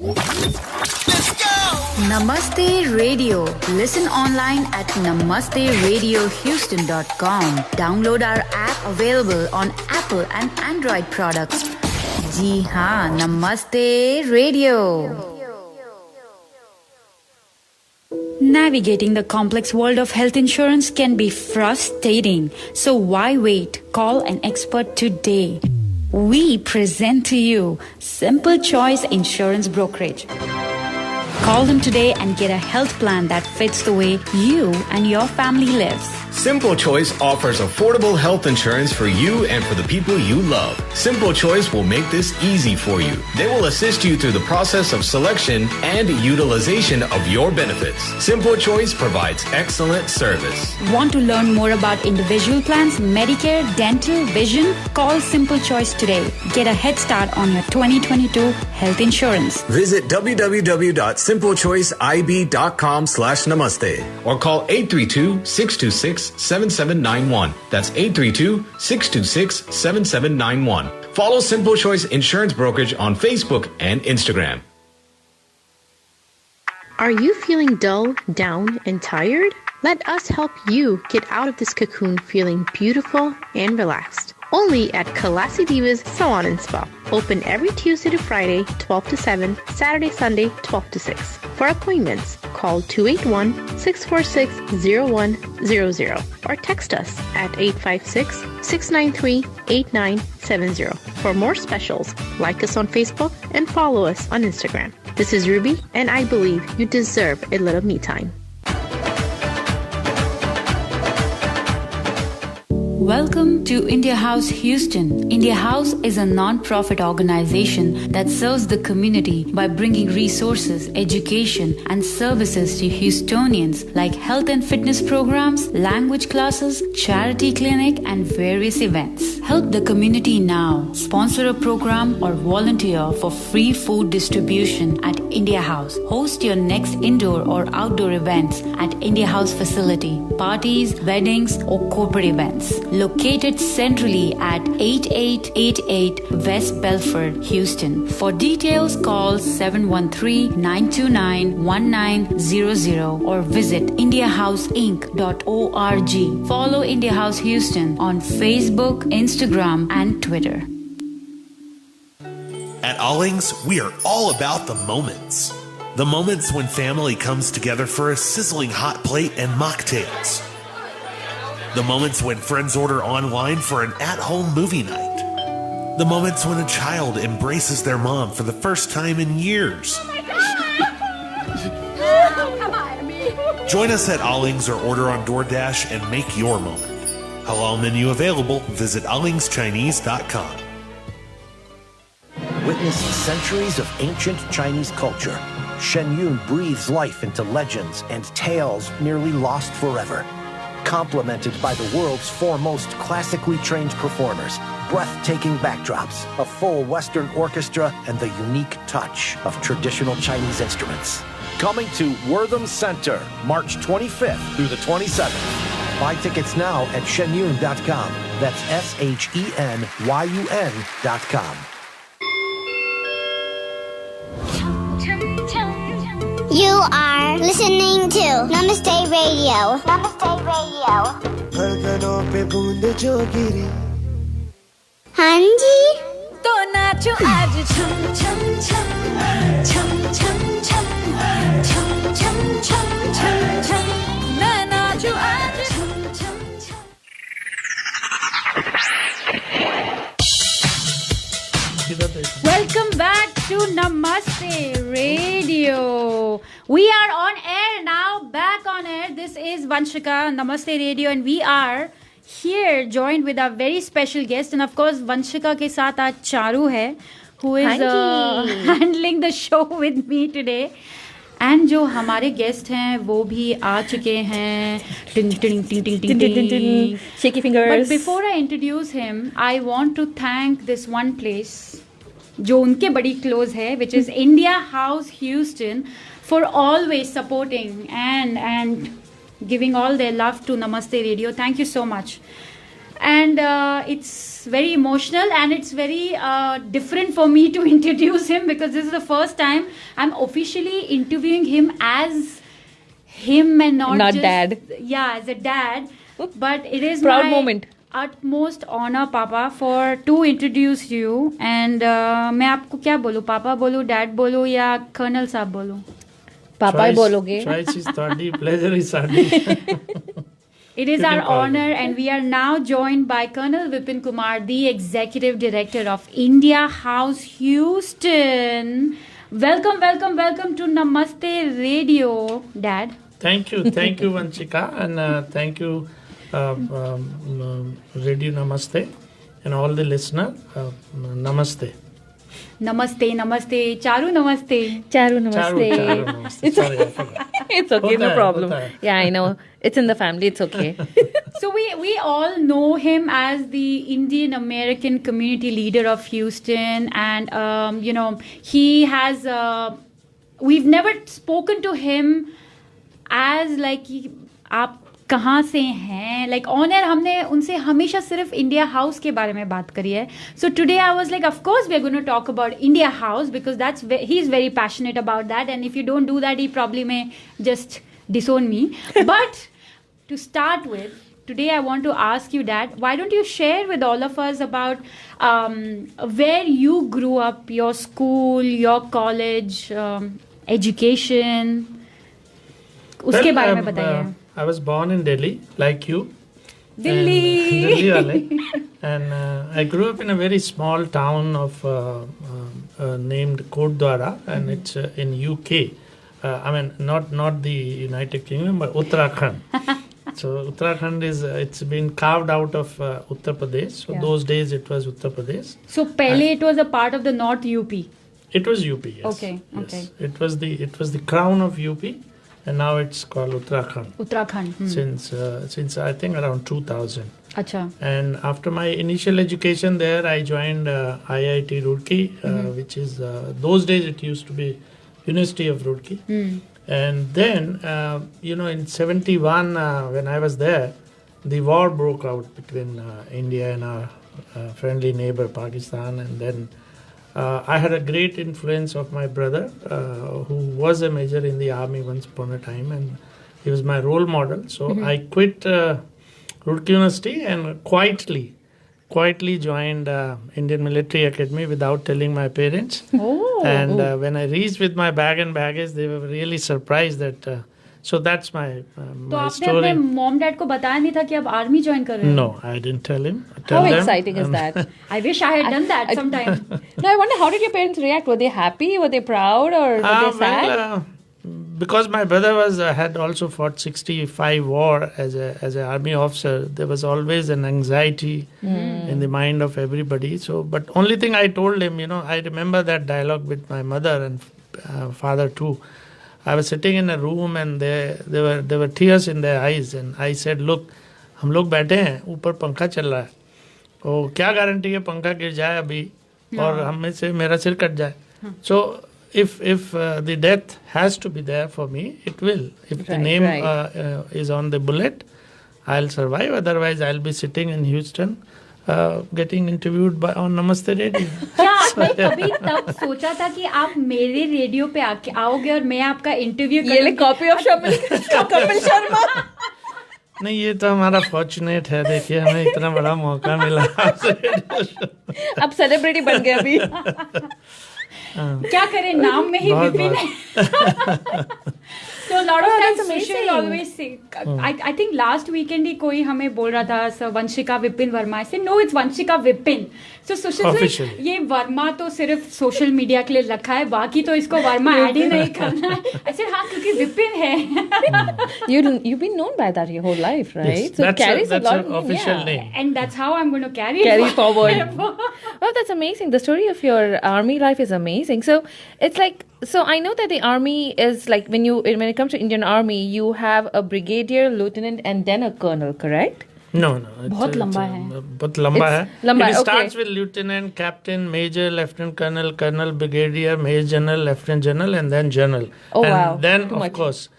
Let's go! Namaste Radio. Listen online at namasteradiohouston.com. Download our app available on Apple and Android products. जी हाँ, Namaste Radio. Navigating the complex world of health insurance can be frustrating. So why wait? Call an expert today. We present to you Simple Choice Insurance Brokerage. Call them today and get a health plan that fits the way you and your family lives. Simple Choice offers affordable health insurance for you and for the people you love. Simple Choice will make this easy for you. They will assist you through the process of selection and utilization of your benefits. Simple Choice provides excellent service. Want to learn more about individual plans, Medicare, dental, vision? Call Simple Choice today. Get a head start on your 2022 health insurance. Visit www.simplechoiceib.com/namaste or call 832-626-7791. That's 832-626-7791. Follow Simple Choice Insurance Brokerage on Facebook and Instagram. Are you feeling dull, down, and tired? Let us help you get out of this cocoon feeling beautiful and relaxed. Only at Kalasi Divas Salon and Spa. Open every Tuesday to Friday, 12 to 7, Saturday, Sunday, 12 to 6. For appointments, call 281-646-0100 or text us at 856-693-8970. For more specials, like us on Facebook and follow us on Instagram. This is Ruby, and I believe you deserve a little me time. Welcome to India House Houston. India House is a non-profit organization that serves the community by bringing resources, education, and services to Houstonians like health and fitness programs, language classes, charity clinic, and various events. Help the community now. Sponsor a program or volunteer for free food distribution at India House. Host your next indoor or outdoor events at India House facility, parties, weddings, or corporate events. Located centrally at 8888 West Belford, Houston. For details, call 713-929-1900 or visit indiahouseinc.org. Follow India House Houston on Facebook, Instagram, and Twitter. At Allings, we are all about the moments. The moments when family comes together for a sizzling hot plate and mocktails. The moments when friends order online for an at-home movie night. The moments when a child embraces their mom for the first time in years. Oh my God! Come on, me. Join us at Allings or order on DoorDash and make your moment. Halal menu available. Visit allingschinese.com. Witness centuries of ancient Chinese culture. Shenyun breathes life into legends and tales nearly lost forever. Complemented by the world's foremost classically trained performers, breathtaking backdrops, a full Western orchestra, and the unique touch of traditional Chinese instruments. Coming to Wortham Center, March 25th through the 27th. Buy tickets now at shenyun.com. That's SHENYUN.com. You are listening to Namaste Radio. Namaste Radio. हाँ जी तो नाचो आज छम छम छम छम छम छम छम छम छम छम छम मैं नाचो आज छम छम छम. Welcome back to Namaste Radio. We are on air now, back on air. This is Vanshika, Namaste Radio, and we are here joined with our very special guest. And of course, Vanshika ke saath aaj Charu hai, who is handling the show with me today. And जो हमारे guest हैं वो भी आ चुके हैं. टिंग टिंग टिंग टिंग टिंग टिंग Shaky fingers. But before I introduce him I want to thank this one place जो उनके बड़ी क्लोज है, which is India house Houston, for always supporting and giving all their love to Namaste radio. Thank you so much. And it's very emotional and it's very different for me to introduce him because this is the first time I'm officially interviewing him as him and not just, dad. Yeah, as a dad. But it is Proud my moment. utmost honor, Papa, to introduce you. And मैं आपको क्या बोलूँ? Papa बोलूँ, Dad बोलूँ या Colonel साहब बोलूँ? पापा ही बोलोगे. Choice is ਤੁਹਾਡੀ, pleasure is ਸਾਡੀ. It is our honor, and we are now joined by Colonel Vipin Kumar, the Executive Director of India House Houston. Welcome, welcome, welcome to Namaste Radio, Dad. Thank you, Vanchika, and thank you, Radio Namaste, and all the listeners. Namaste. Namaste, namaste. Charu namaste. Charu namaste. Charu namaste. Sorry, I forgot. It's okay, no problem. Hota hai. Yeah, I know. It's in the family. It's okay. So we all know him as the Indian American community leader of Houston, and he has. We've never spoken to him as like आप कहाँ से हैं, like on air हमने उनसे हमेशा सिर्फ India house के बारे में बात करी है. So today I was like, of course we are going to talk about India House because he's very passionate about that, and if you don't do that he probably may just disown me. But to start with, today I want to ask you, Dad, why don't you share with all of us about where you grew up, your school, your college, education, उसके बारे में बताइए. I was born in Delhi, like you. Delhi. And I grew up in a very small town of named Kotdwara, and it's in UK. I mean, not the United Kingdom, but Uttarakhand. So Uttarakhand it's been carved out of Uttar Pradesh. So those days it was Uttar Pradesh. So pehle it was a part of the North UP. It was UP. Yes. Okay. Yes. It was the crown of UP. And now it's called Uttarakhand. Uttarakhand. Since I think around 2000. Acha. And after my initial education there, I joined IIT Roorkee, which is those days it used to be University of Roorkee. And then in 71 when I was there, the war broke out between India and our friendly neighbor Pakistan, and then I had a great influence of my brother, who was a major in the army once upon a time, and he was my role model. So I quit Roorkee University and quietly joined Indian Military Academy without telling my parents. And when I reached with my bag and baggage, they were really surprised that. So that's my तो story. आपने अपने mom dad को बताया नहीं था कि आप army join कर रहे हो? No, I didn't tell him. How exciting is that? I wish I had done that sometime. No, I wonder, how did your parents react? Were they happy? Were they proud? Or were they sad? Because my brother had also fought 65 war as an army officer, there was always an anxiety in the mind of everybody. So, but only thing I told him, I remember that dialogue with my mother and father too. I was sitting in a room and there were tears in their eyes, and I said, look, हम लोग बैठे हैं, ऊपर पंखा चल रहा है, तो क्या गारंटी है पंखा गिर जाए अभी और हम में से मेरा सिर कट जाए. So if the death has to be there for me, it will. If the name is on the bullet, I'll survive. Otherwise, I'll be sitting in Houston getting interviewed on Namaste Radio. क्या आपने कभी तब सोचा था कि आप मेरे radio पे आओगे और मैं आपका इंटरव्यू ये ले कॉपी ऑफ कपिल शर्मा. नहीं, ये तो हमारा फॉर्चुनेट है. देखिए, हमें इतना बड़ा मौका मिला. अब सेलिब्रिटी बन गए अभी. क्या करें, नाम में ही विपिन है. So a lot of times social always say, I think last weekend ही कोई हमें बोल रहा था, sir Vanshika Vipin Verma. I said no, it's Vanshika Vipin. So social ये वर्मा तो सिर्फ सोशल मीडिया के लिए रखा है, बाकी तो इसको वर्मा ऐड ही नहीं करना है. I said हाँ, क्योंकि विपिन है. You've been known by that your whole life, right? Yes, so it carries a lot of official name. And that's how I'm going to carry forward. Oh, that's amazing. The story of your army life is amazing. So it's like, so I know that the army is like, when it comes to Indian Army, you have a brigadier, lieutenant, and then a colonel, correct? No. बहुत लंबा है. बहुत लंबा है. It starts with lieutenant, captain, major, lieutenant colonel, brigadier, major general, lieutenant general, and then general. Oh, and wow. then, Too of much. course,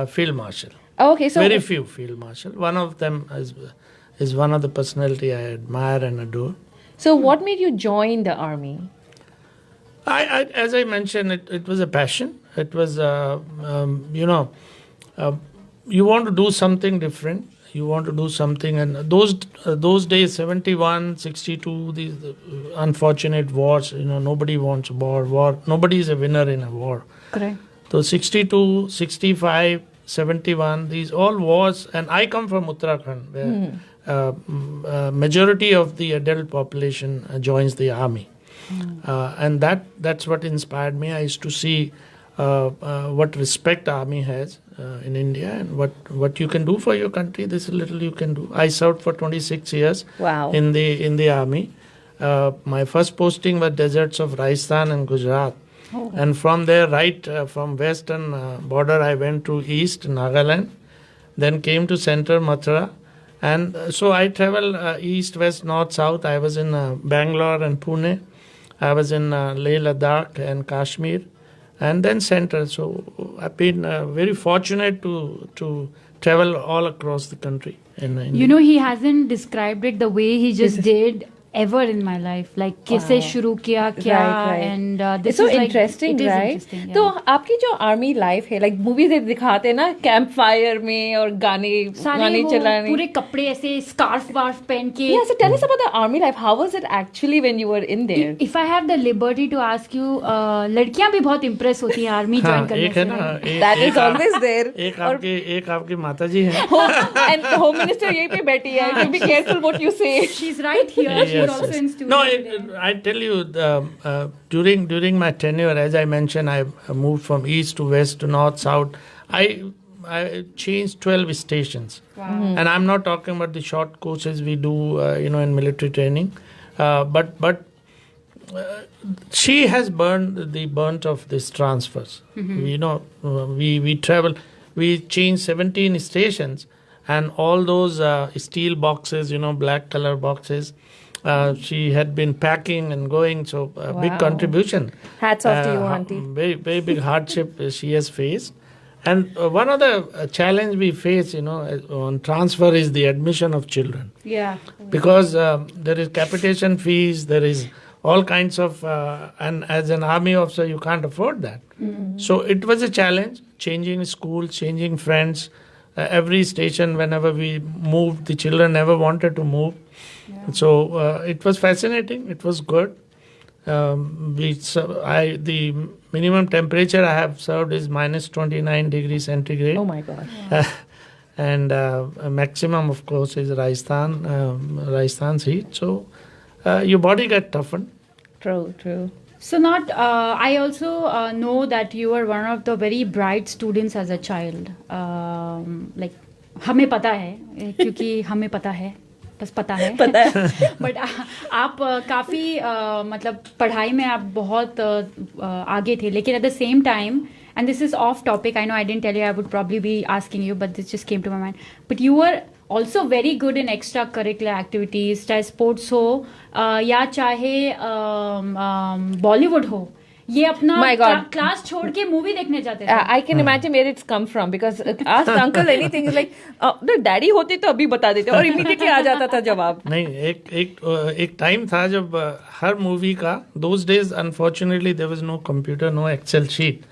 field marshal. Okay, so very few field marshal. One of them is is one of the personality I admire and adore. So, what made you join the army? As I mentioned, it was a passion. It was, you want to do something different. You want to do something. And those days, 71, 62, these unfortunate wars, nobody wants war. Nobody is a winner in a war. Correct. So 62, 65, 71, these all wars. And I come from Uttarakhand, where majority of the adult population joins the army. And that's what inspired me. I used to see what respect army has in India and what you can do for your country. This little you can do. I served for 26 years in the army. My first posting was deserts of Rajasthan and Gujarat. And from there, from western border, I went to east, Nagaland, then came to center, Mathura. And so I travel east, west, north, south. I was in Bangalore and Pune. I was in Leh, Ladakh and Kashmir, and then center. So I've been very fortunate to travel all across the country. In India. He hasn't described it the way he just did ever in my life. Like, कैसे शुरू किया क्या, and this is so is interesting, it is right? Interesting, yeah. तो आपकी जो army life है, like movies दिखाते हैं ना, कैंप फायर में और गाने चलाने, पूरे कपड़े ऐसे स्कार्फ वार्फ पहन के. Yeah, so tell us about the army life. How was it actually when you were in there? If I have the liberty to ask you, लड़कियां भी बहुत इम्प्रेस होती हैं आर्मी ज्वाइन करने से. That is always there. एक आपकी माता जी हैं. And the home minister यहीं पे बैठी है. So be careful what you say. She's right here. No, I tell you, during my tenure, as I mentioned, I moved from east to west to north, south. I changed 12 stations. Wow. And I'm not talking about the short courses we do, in military training. But she has burned the burnt of these transfers. Mm-hmm. We travel, we changed 17 stations, and all those steel boxes, black color boxes. She had been packing and going, so big contribution. Hats off to you, auntie. Very, very big hardship she has faced. And one of the challenge we face, on transfer is the admission of children. Yeah. Because there is capitation fees, there is all kinds of, and as an army officer, you can't afford that. Mm-hmm. So it was a challenge, changing schools, changing friends. Every station, whenever we moved, the children never wanted to move. Yeah. So it was fascinating. It was good. The minimum temperature I have served is minus 29 degrees centigrade. Oh my God! And maximum, of course, is Rajasthan's heat. So your body got toughened. True. So I also know that you were one of the very bright students as a child. Like हमें पता है क्योंकि हमें पता है. बस पता है बट आप काफ़ी मतलब पढ़ाई में आप बहुत आगे थे, लेकिन at the same time, and this is off topic, I know I didn't tell you, I would probably be asking you, but this just came to my mind, but you were also very good in extra curricular activities, चाहे sports हो या चाहे बॉलीवुड हो. ये अपना class छोड़ के movie देखने जाते थे. I can imagine where it's come from, because ask uncle anything is like daddy होते तो अभी बता देते और immediately आ जाता था जवाब. नहीं, एक टाइम था जब हर मूवी का, those days unfortunately there was no computer, no Excel sheet,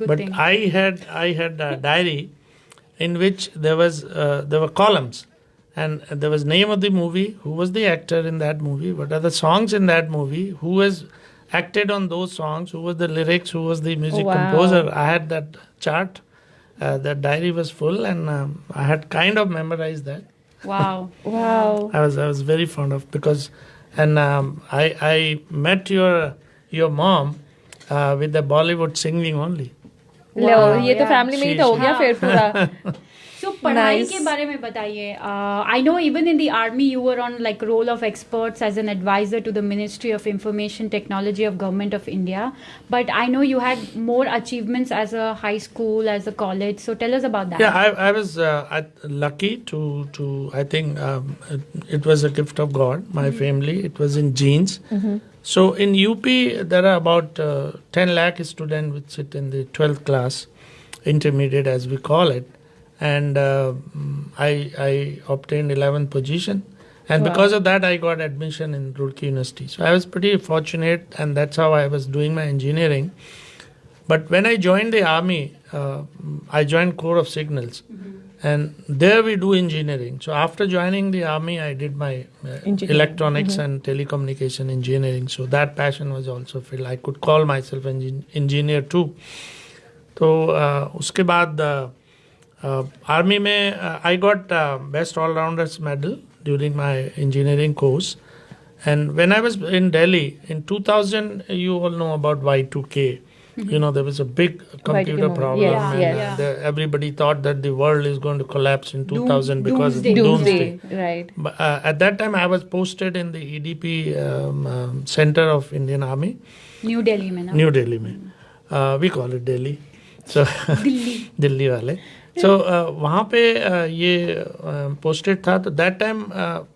but I had a diary in which there were columns, and there was name of the movie, who was the actor in that movie, what are the songs in that movie, who was acted on those songs, who was the lyrics, who was the music composer. I had that chart. That diary was full, and I had kind of memorized that. Wow. I was very fond of, because, and I met your mom with the Bollywood singing only. ये तो family में ही तो हो गया फिर पूरा. So पढ़ाई के बारे में बताइए. I know even in the army you were on like role of experts as an advisor to the Ministry of Information Technology of Government of India, but I know you had more achievements as a high school, as a college. So tell us about that. Yeah, I was lucky to I think it was a gift of God. My family, it was in genes. Mm-hmm. So in UP there are about 10 lakh students which sit in the 12th class, intermediate as we call it. and I obtained 11th position. And because of that, I got admission in Roorkee University. So I was pretty fortunate, and that's how I was doing my engineering. But when I joined the army, I joined Corps of Signals, and there we do engineering. So after joining the army, I did my electronics and telecommunication engineering. So that passion was also filled. I could call myself an engineer too. So उसके बाद army में I got best all-rounders medal during my engineering course. And when I was in Delhi in 2000, you all know about Y2K. You know, there was a big computer problem, and everybody thought that the world is going to collapse in 2000 because of doomsday. Right. But at that time, I was posted in the EDP center of Indian Army. New Delhi में ना? New Delhi में. We call it Delhi. So Delhi वाले. So वहाँ पे ये posted था. तो that time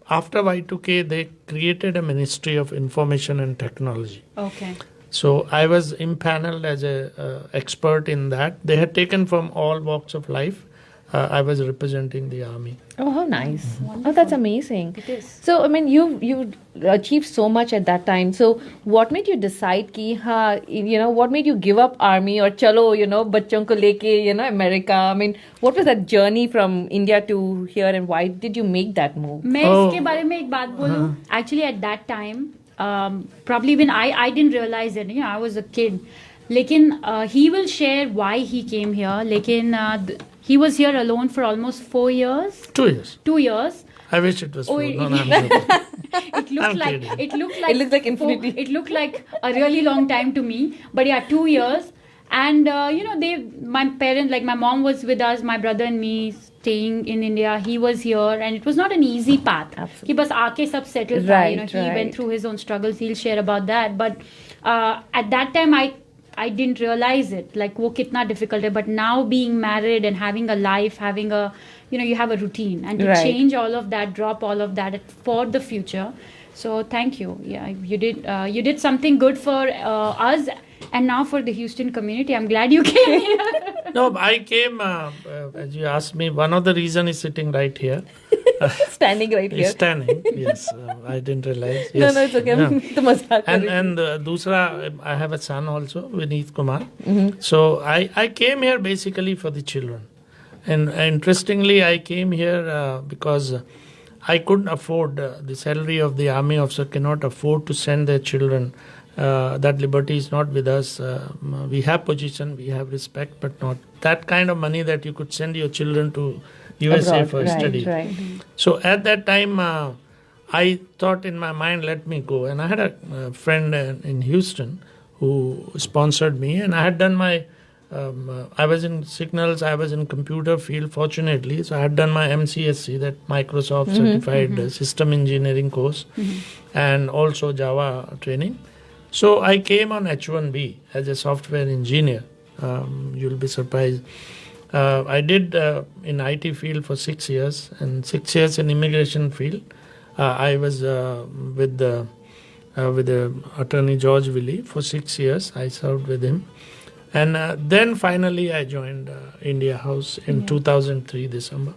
after Y2K, they created a Ministry of Information and Technology. Okay. So I was impaneled as a expert in that. They had taken from all walks of life. I was representing the army. Oh, how nice! Oh, that's amazing. It is. So I mean, you achieved so much at that time. So what made you decide कि हाँ, what made you give up army or चलो बच्चों को लेके America? I mean, what was that journey from India to here, and why did you make that move? मैं इसके बारे में एक बात बोलूँ. Actually, at that time, probably when I didn't realize it. I was a kid. लेकिन he will share why he came here. लेकिन he was here alone for almost 4 years. 2 years. 2 years. I wish it was 4. It looked like infinity. It looked like a really long time to me. But yeah, 2 years. And my parents, like my mom was with us, my brother and me staying in India. He was here, and it was not an easy path. He was aake sab settled. Right, he went through his own struggles. He'll share about that. But at that time, I didn't realize it, like wo kitna difficult hai. But now being married and having a life, having a, you have a routine, and to change all of that, drop all of that for the future. So thank you. Yeah, you did something good for us, and now for the Houston community. I'm glad you came here. No, I came, as you asked me, one of the reason is sitting right here. Standing right here. Standing, yes. I didn't realize. Yes. No, it's okay. Yeah. And dusra, I have a son also, Vipin Kumar. So I came here basically for the children. And interestingly, I came here because I couldn't afford, the salary of the army officer cannot afford to send their children. That liberty is not with us. We have position, we have respect, but not that kind of money that you could send your children to USA abroad, for study. Right. So at that time, I thought in my mind, let me go. And I had a friend in Houston who sponsored me, and I had done my, I was in signals, I was in computer field, fortunately. So I had done my MCSC, that Microsoft certified system engineering course, and also Java training. So I came on H1B as a software engineer. You'll be surprised. I did in IT field for 6 years, and 6 years in immigration field. I was with the attorney George Willey for 6 years. I served with him, and then finally I joined India House in 2003 December.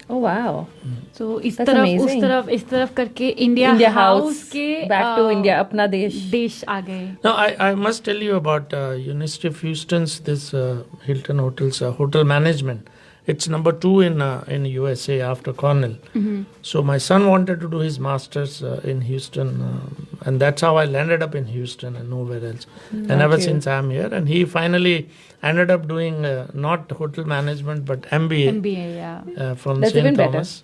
Oh wow! So इस That's तरफ amazing. इस तरफ करके India House के back to India, अपना देश आ गए. Now I must tell you about University of Houston's this Hilton Hotels hotel management. It's number 2 in USA after Cornell. So my son wanted to do his masters in Houston, and that's how I landed up in Houston and nowhere else. And ever since I'm here, and he finally ended up doing not hotel management but MBA. MBA, from That's St. even better. Thomas.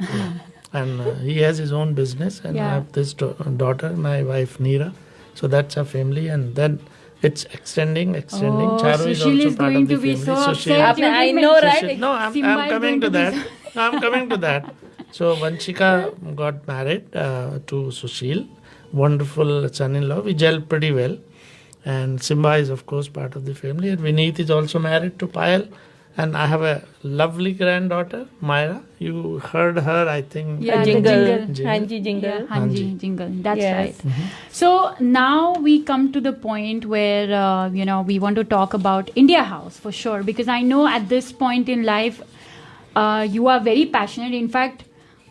And he has his own business, and I have this daughter, my wife Neera. So that's our family, and then it's extending. Charu is Sushil also is part going of the to be family. so Sushil- upset. I know, right? Sushil- No, I'm coming to that. No, I'm coming to that. So Vanshika got married to Sushil. Wonderful son-in-law. We gel pretty well. And Simba is, of course, part of the family. And Vineet is also married to Payal. And I have a lovely granddaughter, Myra. You heard her, I think. Yeah, jingle. the Hanji jingle. Yeah, Hanji jingle. That's Yes. right. So now we come to the point where we want to talk about India House for sure, because I know at this point in life, You are very passionate. In fact,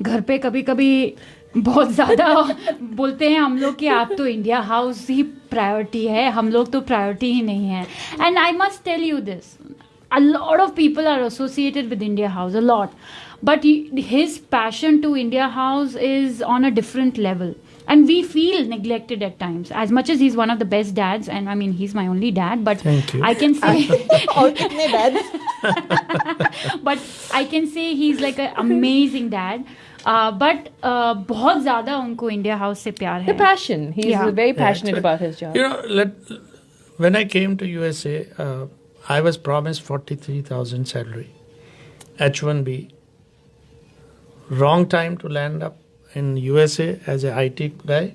घर पे कभी-कभी बहुत ज़्यादा बोलते हैं हम लोग कि आप तो इंडिया हाउस ही प्रायोरिटी है, हम लोग तो प्रायोरिटी ही नहीं है. And I must tell you this, a lot of people are associated with India House, a lot. But his passion to India House is on a different level. And we feel neglected at times. As much as he's one of the best dads, and I mean, he's my only dad, but Thank you. I can say... और कितने dads? But I can say he's like an amazing dad. But बहुत ज़्यादा उनको India House से प्यार है. The passion. He's Yeah. very passionate about his job. You know, when I came to USA, I was promised 43,000 salary, H1B. Wrong time to land up in USA as a IT guy,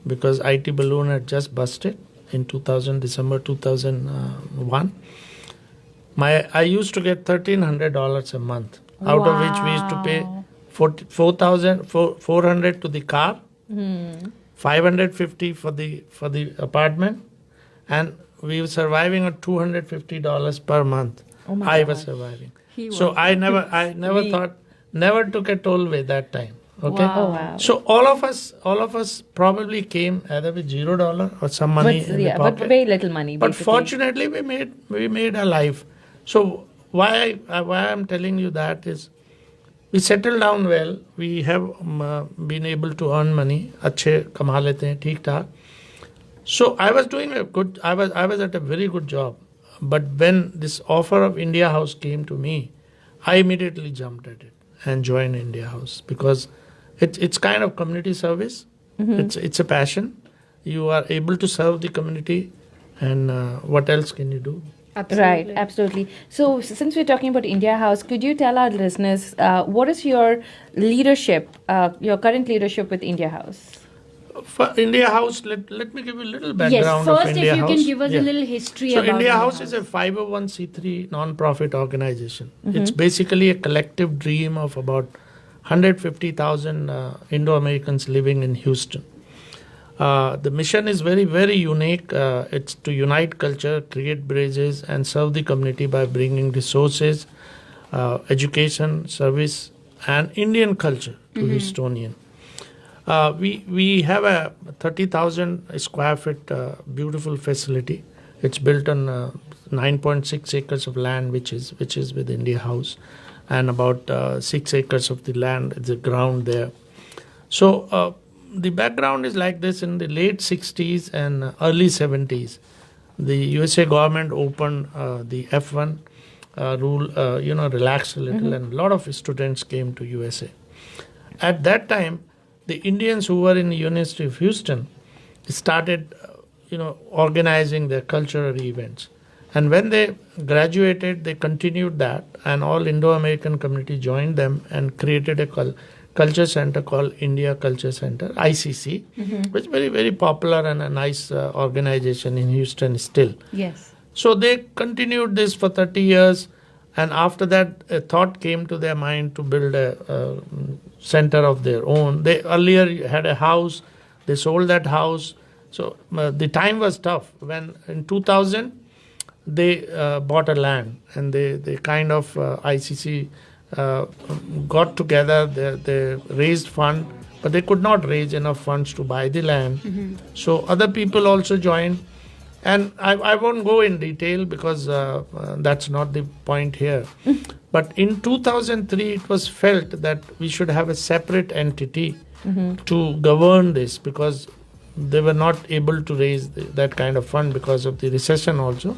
because IT balloon had just busted in December 2001. I used to get $1,300 a month, out of which we used to pay 400 to the car, 550 for the apartment, and we were surviving on $250 per month. I was surviving. So I never took a tollway that time. Okay. Wow. Oh, wow. So all of us probably came either with $0 or some money in the pocket. But very little money. But basically. fortunately, we made a life. So why I'm telling you that is, we settled down well. We have been able to earn money. अच्छे कमा लेते हैं, ठीक ठाक. So I was doing I was at a very good job. But when this offer of India House came to me, I immediately jumped at it and joined India House, because it's kind of community service. It's a passion. You are able to serve the community, and what else can you do? Absolutely. Right, absolutely. So, since we're talking about India House, could you tell our listeners what is your leadership, your current leadership with India House? For India House, let me give you a little Yes, background first of if India you House. can give us Yeah. a little history So about India House is a 501c3 non-profit organization. It's basically a collective dream of about 150,000 Indo-Americans living in Houston. The mission is very, very unique. It's to unite culture, create bridges, and serve the community by bringing resources, education, service, and Indian culture to Houstonian. We have a 30,000 square feet beautiful facility. It's built on 9.6 acres of land, which is with India House, and about 6 acres of the land, the ground there. So the background is like this: in the late 60s and early 70s, the USA government opened the F1 rule, relaxed a little, and a lot of students came to USA. At that time, the Indians who were in the University of Houston started, organizing their cultural events. And when they graduated, they continued that, and all Indo-American community joined them and created a culture center called India Culture Center, ICC, which is very, very popular and a nice organization in Houston still. Yes. So they continued this for 30 years. And after that, a thought came to their mind to build a center of their own. They earlier had a house. They sold that house. So the time was tough. When in 2000, they bought a land, and they kind of, ICC got together. They raised fund, but they could not raise enough funds to buy the land. So other people also joined. And I won't go in detail because that's not the point here. But in 2003, it was felt that we should have a separate entity to govern this, because they were not able to raise that kind of fund because of the recession also.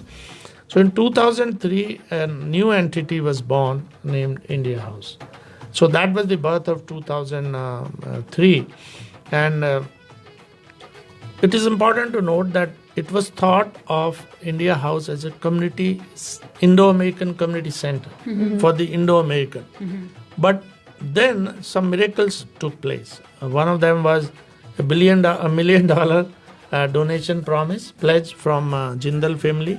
So in 2003, a new entity was born named India House. So that was the birth of 2003. And it is important to note that it was thought of India House as a community, Indo-American community center for the Indo-American. But then some miracles took place. One of them was a $1 million donation pledge from Jindal family.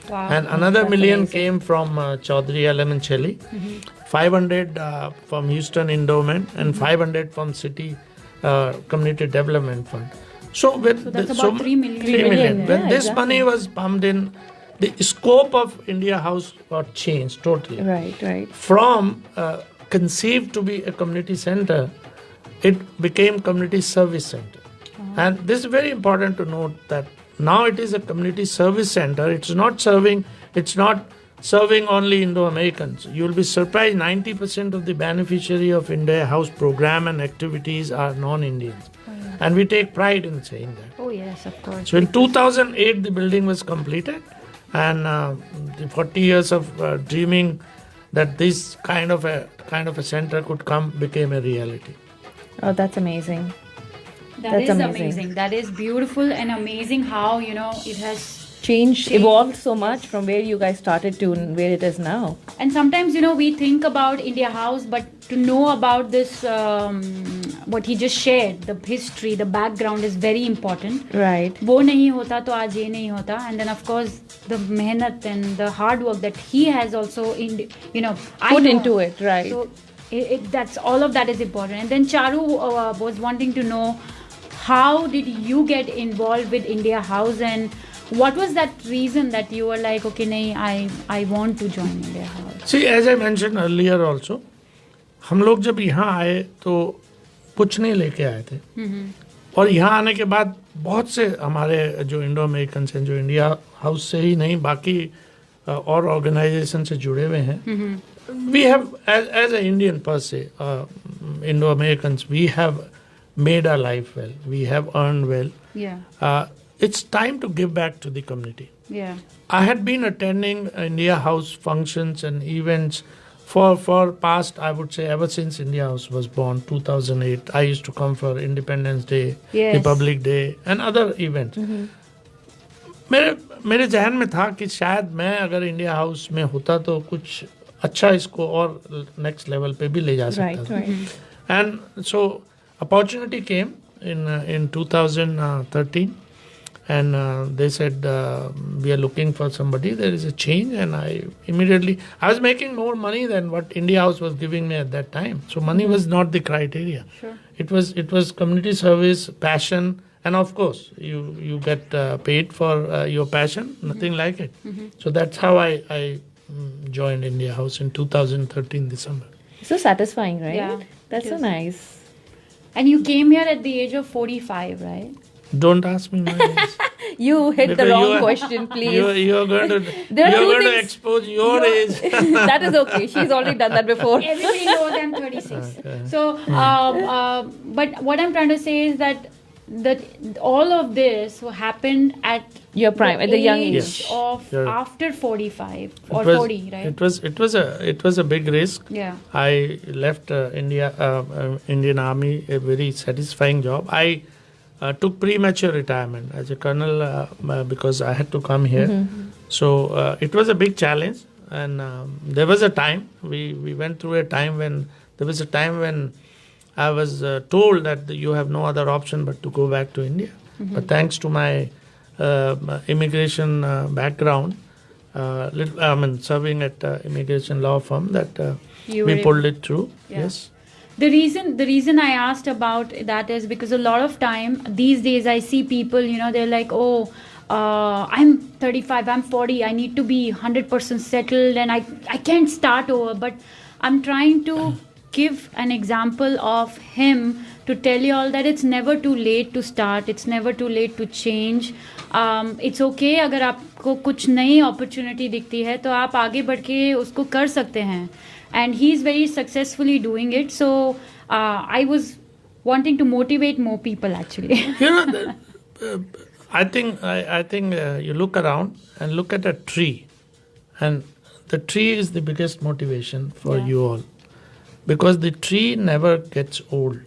Wow. And another That's million amazing. came from Chaudhary Elemencheli, 500 from Houston Endowment, and 500 from City Community Development Fund. So that's about 3 million. 3 million. When Yeah, this exactly. money was pumped in, the scope of India House got changed totally. Right. From conceived to be a community center, it became community service center. And this is very important to note that now it is a community service center. It's not serving only Indo-Americans. You'll be surprised 90% of the beneficiary of India House program and activities are non-Indians. And we take pride in saying that. Oh yes, of course. So in 2008, the building was completed, and the 40 years of dreaming that this kind of a center could come became a reality. Oh, that's amazing. That's amazing. That is beautiful and amazing how, it has changed, evolved so much from where you guys started to where it is now. And sometimes, we think about India House, but to know about this, what he just shared, the history, the background is very important. Right. वो नहीं होता तो आज ये नहीं होता. And then of course the mehnat and the hard work that he has also put into it, right? So that's all of that is important. And then Charu was wanting to know, how did you get involved with India House, and what was that reason that you were like, okay, nahi, I want to join India House? See, as I mentioned earlier also, हम लोग जब यहाँ आए तो कुछ नहीं लेके आए थे, और यहाँ आने के बाद बहुत से हमारे जो इंडो अमेरिकन हैं जो इंडिया हाउस से ही नहीं बाकी और ऑर्गेनाइजेशन से जुड़े हुए हैं, we have as an Indian per se, Indo Americans, we have made our life well, we have earned well. It's time to give back to the community. I had been attending India House functions and events for past, I would say, ever since India House was born, 2008. I used to come for Independence Day, Republic Day, and other events. मेरे जहन में था कि शायद मैं अगर India house में होता तो कुछ अच्छा इसको और नेक्स्ट लेवल पे भी ले जा सकता था. And so opportunity came in 2013, and they said we are looking for somebody, there is a change, and I was making more money than what India House was giving me at that time, so money was not the criteria. It was community service, passion, and of course you get paid for your passion, nothing like it. So that's how I joined India House in 2013 December. So satisfying, right? Yeah, that's so nice. And you came here at the age of 45, right? Don't ask me my age. You hit the wrong question, please. You're going to expose your age. That is okay. She's already done that before. Everybody knows I'm 36. Okay. So, but what I'm trying to say is that all of this happened at your prime, at the young age of after 45 or 40, right? It was a big risk. Yeah. I left Indian Army, a very satisfying job. I took premature retirement as a colonel because I had to come here. So it was a big challenge, and there was a time we went through a time when I was told that you have no other option but to go back to India. But thanks to my immigration background, serving at immigration law firm, that we pulled it through. Yes. The reason I asked about that is because a lot of time these days I see people, they're like, I'm 35, I'm 40, I need to be 100% settled and I can't start over. But I'm trying to give an example of him to tell you all that it's never too late to start, it's never too late to change. It's okay अगर आपको कुछ नई opportunity दिखती है तो आप आगे बढ़ के उसको कर सकते हैं. And he's very successfully doing it. So I was wanting to motivate more people actually. I think you look around and look at a tree, and the tree is the biggest motivation for you all. Because the tree never gets old.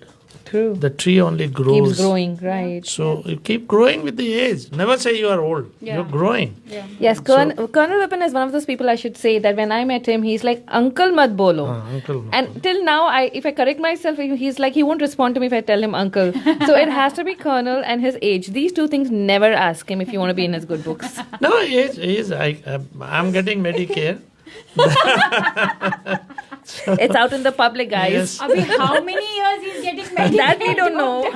True. The tree only grows. Keeps growing, right. So you keep growing with the age. Never say you are old. You're growing. Yes, Colonel Vipin is one of those people I should say that when I met him, he's like, Uncle mat bolo. Uncle. And till now, if I correct myself, he's like, he won't respond to me if I tell him uncle. So it has to be Colonel and his age. These two things, never ask him if you want to be in his good books. No, he is. I'm getting Medicare. It's out in the public, guys. Yes. How many years he's getting Medicare? That we don't know.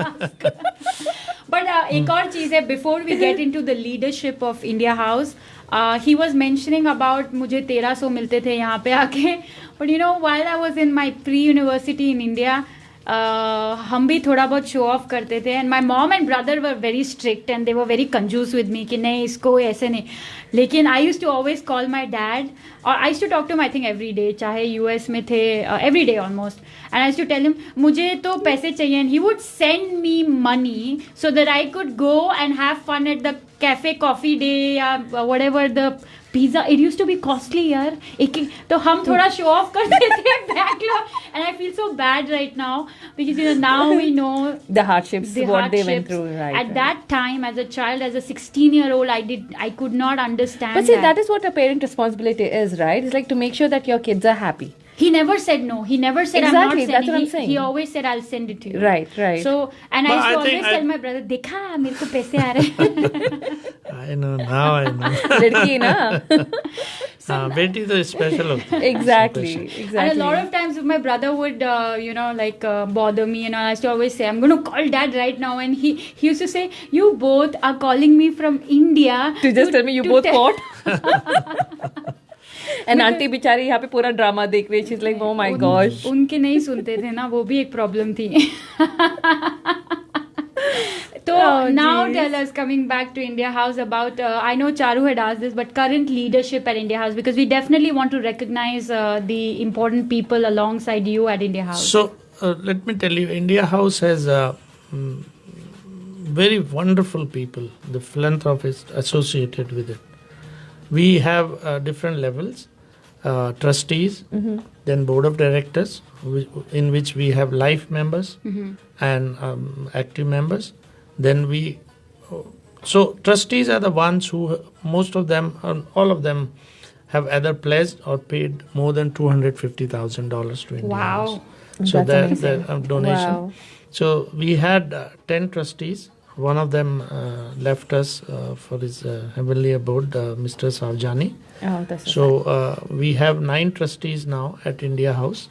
But एक और चीज़ है, before we get into the leadership of India House, he was mentioning about मुझे 1300 मिलते थे यहाँ पे आके. But you know, while I was in my pre-university in India, हम भी थोड़ा बहुत शो ऑफ करते थे. And my mom and brother were very strict and they were very कंजूस विद मी कि नहीं इसको ऐसे नहीं. लेकिन I use to always call my dad और I use to talk to my think every day, चाहे यूएस में थे, every day almost. And I use to tell him मुझे तो पैसे चाहिए. And he would send me money so that I could go and have fun at the Cafe Coffee Day या whatever the pizza. It use to be costly यार. तो हम थोड़ा show off करते थे Bangalore. And I feel so bad right now because now we know the hardships what they went through, right? At that time, as a child, as a 16-year-old, I could not understand. But see, that is what a parent responsibility is, right? It's like to make sure that your kids are happy. He never said no. He never said exactly, I'm not sending. That's what I'm saying. He always said I'll send it to you. Right. So, and I But used to I always tell my brother, देखा मेरे को पैसे आ रहे. I know, now I know. लड़की ना. बेटी तो special होती है. Exactly. And a lot of times if my brother would, bother me, I used to always say, I'm going to call dad right now. And he used to say, you both are calling me from India. To just tell me you both fought. And auntie बिचारी यहाँ पे पूरा drama देख रही. She's like, oh my gosh. उनके नहीं सुनते थे ना, वो भी एक प्रॉब्लम थी. So now tell us, coming back to India House, about I know Charu had asked this, but current leadership at India House, because we definitely want to recognize the important people alongside you at India House. So let me tell you, India House has very wonderful people, the philanthropists associated with it. We have different levels, trustees, then board of directors, in which we have life members and active members. Then so trustees are the ones who, most of them, all of them have either pledged or paid more than $250,000 to India House. So that's the donation. Wow. So we had 10 trustees. One of them left us for his heavenly abode, Mr. Savjani. Oh, that's so we have 9 trustees now at India House,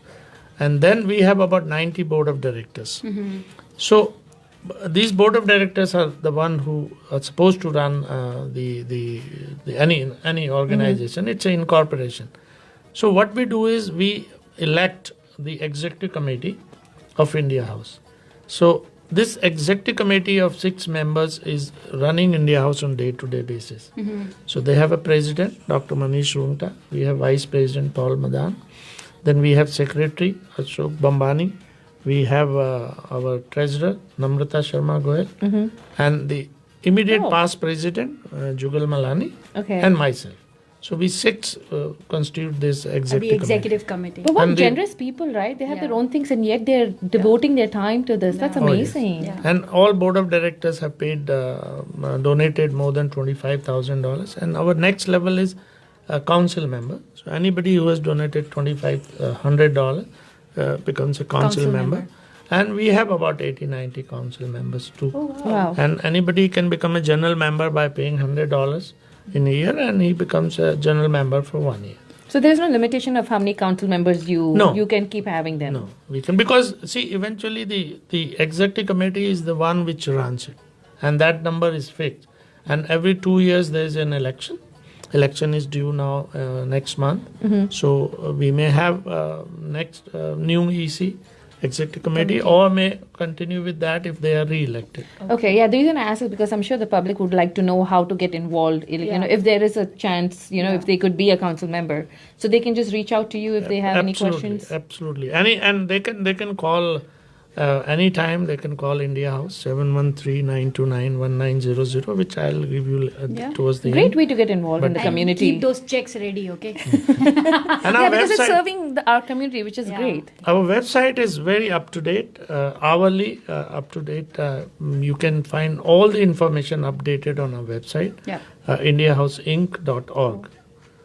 and then we have about 90 board of directors. So these board of directors are the one who are supposed to run any organization. It's an incorporation. So what we do is we elect the executive committee of India House. So this executive committee of 6 members is running India House on day-to-day basis. So they have a president, Dr. Manish Rungta. We have vice president, Paul Madan. Then we have secretary, Ashok Bambani. We have our treasurer, Namrata Sharma Goyal. And the immediate past president, Jugal Malani. And myself. So we 6 constitute this executive committee. But what And generous people, right? They have their own things and yet they're devoting their time to this. That's amazing. Yeah. And all board of directors have paid, donated more than $25,000. And our next level is a council member. So anybody who has donated $2,500 becomes a council member. And we have about 80-90 council members too. Oh, wow. And anybody can become a general member by paying $100 in a year, and he becomes a general member for 1 year. So there's no limitation of how many council members No. you can keep having them. No, we can, because see, eventually the executive committee is the one which runs it, and that number is fixed. And every 2 years there is an election. Election is due now next month. So we may have next new EC, executive committee, or may continue with that if they are re-elected. Okay, yeah, the reason I ask is because I'm sure the public would like to know how to get involved. You know, if there is a chance, if they could be a council member, so they can just reach out to you if they have any questions. Absolutely, and they can call anytime. They can call India House 713-929-1900, which I'll give you towards the Great end. way to get involved in the community. Keep those checks ready, okay? And our Because it's website, serving our community, which is great. our website is very up to date, hourly up to date. You can find all the information updated on our website, indiahouseinc.org.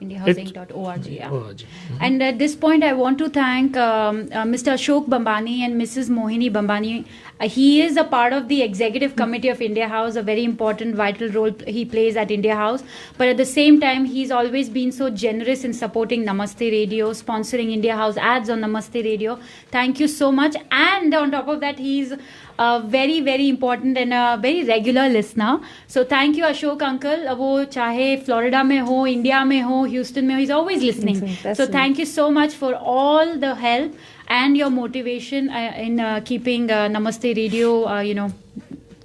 IndiaHousing.org. And at this point, I want to thank Mr. Ashok Bambani and Mrs. Mohini Bambani. He is a part of the executive committee of India House, a very important, vital role he plays at India House. But at the same time, he's always been so generous in supporting Namaste Radio, sponsoring India House ads on Namaste Radio. Thank you so much. And on top of that, he's a very, very important and a very regular listener. So thank you, Ashok uncle. वो चाहे Florida में हो, India में हो, Houston में हो, he's always listening. That's So sweet. thank you so much for all the help and your motivation in keeping Namaste Radio,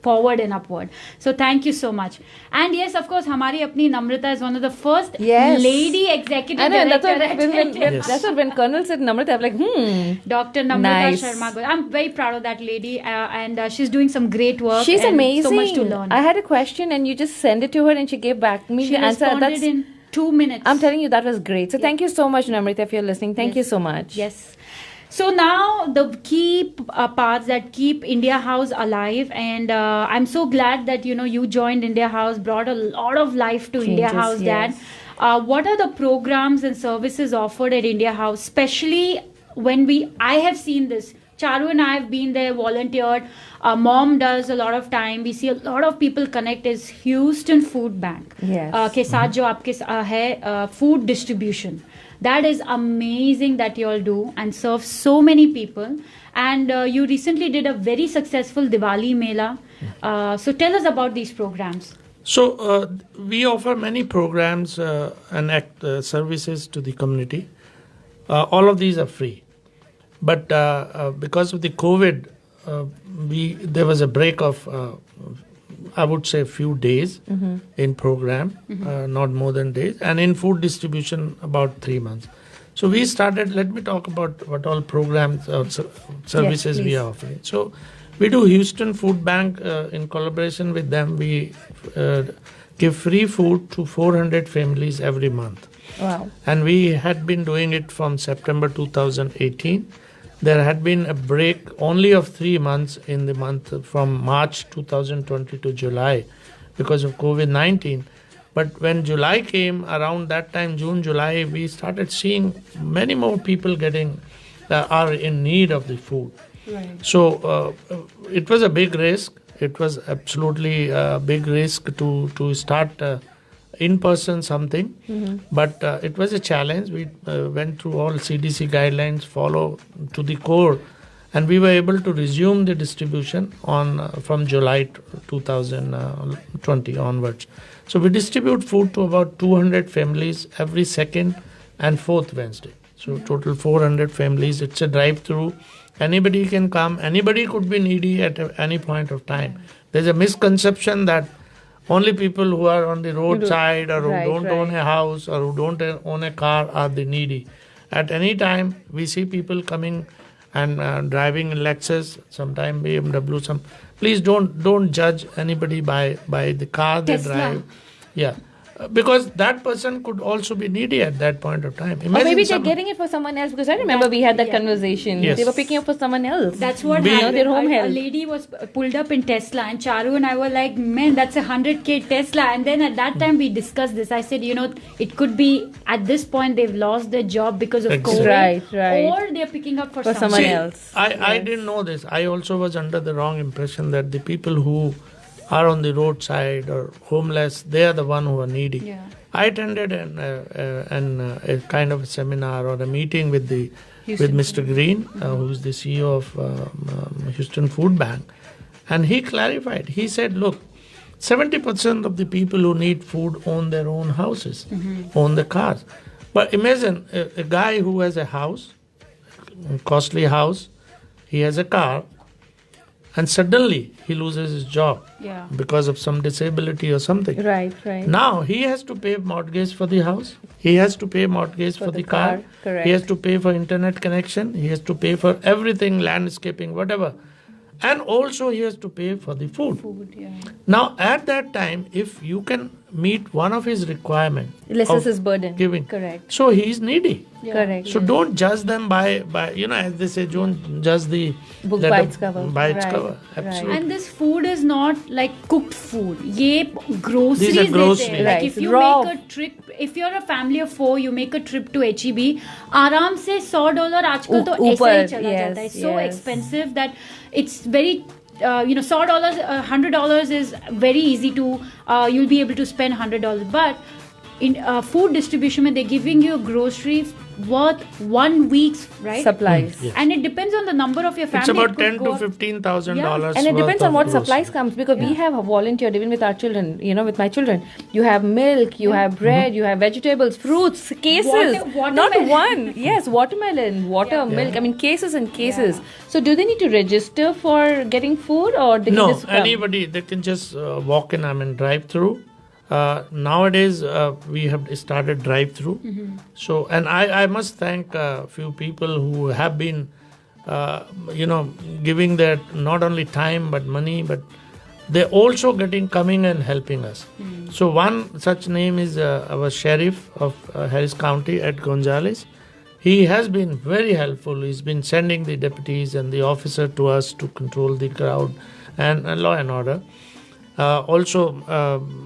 forward and upward. So thank you so much. And yes, of course, Hamari Apni Namrata is one of the first Yes. lady executive I know, and director. that's what when Colonel said Namrata, I'm like, Dr. Namrata Nice. Sharma. I'm very proud of that lady, and she's doing some great work. She's and amazing. So much to learn. I had a question and you just sent it to her and she gave back me She the answer. responded in 2 minutes. I'm telling you, that was great. So thank you so much, Namrita, if you're listening. Thank you so much. Yes. So now the key parts that keep India House alive, and I'm so glad that you joined India House, brought a lot of life to India Changes, House, yes. Dad. What are the programs and services offered at India House, especially when I have seen this. Charu and I have been there, volunteered. Mom does a lot of time. We see a lot of people connect is Houston Food Bank. Yes. के साथ जो आपके है food distribution. That is amazing that you all do and serve so many people. And you recently did a very successful Diwali Mela. So tell us about these programs. So we offer many programs and services to the community. All of these are free. But because of the COVID, there was a break of, I would say, a few days in program, not more than days, and in food distribution about 3 months. So we started. Let me talk about what all programs or services we are offering. So we do Houston Food Bank in collaboration with them. We give free food to 400 families every month. Wow. And we had been doing it from September 2018. There had been a break only of 3 months in the month from March 2020 to July because of COVID-19. But when July came, around that time, June, July, we started seeing many more people are in need of the food. Right. So it was a big risk. It was absolutely a big risk to start in person something, but it was a challenge. We went through all CDC guidelines, follow to the core, and we were able to resume the distribution from July 2020 onwards. So we distribute food to about 200 families every second and fourth Wednesday. So total 400 families. It's a drive-through. Anybody can come. Anybody could be needy at any point of time. There's a misconception that only people who are on the roadside or who don't own a house or who don't own a car are the needy. At any time, we see people coming and driving in Lexus, sometimes BMW. Please don't judge anybody by the car they Tesla. drive. Yeah. Because that person could also be needy at that point of time. Or maybe they're getting it for someone else, because I remember we had that conversation. Yes. They were picking up for someone else. That's what We- happened. their home a help. lady was pulled up in Tesla, and Charu and I were like, man, that's a 100K Tesla. And then at that time we discussed this. I said, it could be at this point they've lost their job because of Exactly. COVID. Right. Or they're picking up for someone someone else. I didn't know this. I also was under the wrong impression that the people who are on the roadside or homeless, they are the one who are needy. Yeah. I attended a kind of a seminar or a meeting with Mr. Green, who's the CEO of Houston Food Bank, and he clarified. He said, "Look, 70% of the people who need food own their own houses, own the cars. But imagine a guy who has a house, a costly house, he has a car, and suddenly he loses his job because of some disability or something. Right. Now he has to pay mortgage for the house. He has to pay mortgage for the car. Correct. He has to pay for internet connection. He has to pay for everything, landscaping, whatever. And also he has to pay for the food. Now at that time, if you can meet one of his requirements, Lessens his burden. giving, Correct. so he is needy. Correct. So don't judge them by as they say, don't judge the Book letter by its cover. by its Right, cover. right. Absolutely. And this food is not like cooked food. Ye groceries. These are देते हैं. groceries. Like Right. if you Raw. make a trip, if you're a family of 4, you make a trip to HEB, आराम से $100 आजकल तो ऐसे ऊपर, ही चला yes, जाता है. It's so yes. expensive that it's very $100, $100 is very easy to you'll be able to spend $100, but in food distribution, when they're giving you groceries worth 1 week's Supplies. Yes. and it depends on the number of your family. It's about It could $10,000 go- to $15,000. And it depends on what supplies groceries. comes, because we have volunteered even with our children, with my children. You have milk, you have bread, you have vegetables, fruits, cases. Not watermelon. one. Yes, watermelon, water, milk. I mean, cases and cases. So do they need to register for getting food, or they can No, just come? anybody, they can just walk in, drive through. Nowadays, we have started drive through. So, and I must thank a few people who have been, giving their not only time but money, but they're also coming and helping us. So, one such name is our sheriff of Harris County, Ed Gonzalez. He has been very helpful. He's been sending the deputies and the officer to us to control the crowd and law and order. Also,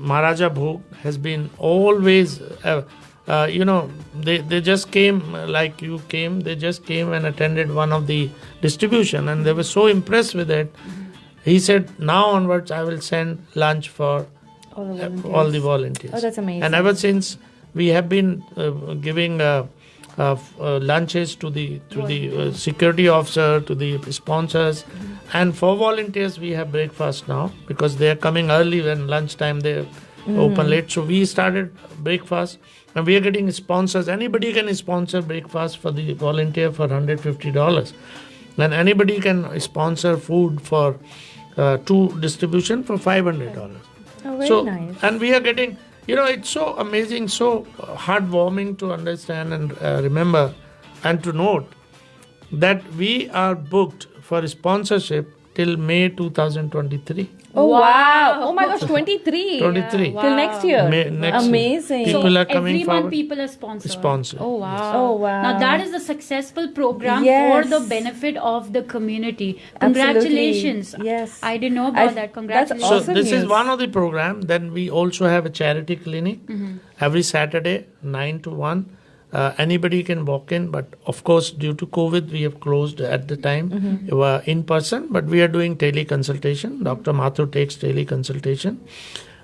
Maharaja Bhog has been always, they just came like you came. They just came and attended one of the distribution, and they were so impressed with it. He said, now onwards, I will send lunch for all the volunteers. Oh, that's amazing. And ever since, we have been giving lunches to the security officer, to the sponsors, and for volunteers we have breakfast now, because they are coming early when lunchtime they open late. So we started breakfast, and we are getting sponsors. Anybody can sponsor breakfast for the volunteer for $150, and anybody can sponsor food for 2 distribution for $500. Oh, very nice. And we are getting. It's so amazing, so heartwarming to understand and remember and to note that we are booked for sponsorship till May 2023. Oh, wow. Oh, my gosh, 23. 23. Till next year. Next Amazing. Year. People are coming every month forward. people are sponsored. Sponsored. Oh wow. Oh, wow. Now that is a successful program Yes. for the benefit of the community. Absolutely. Congratulations. Yes. I didn't know about that. Congratulations. So Awesome this is news. one of the program. Then we also have a charity clinic every Saturday, 9 to 1. Anybody can walk in, but of course, due to COVID, we have closed at the time. We were in person, but we are doing teleconsultation. Dr. Mathur takes teleconsultation.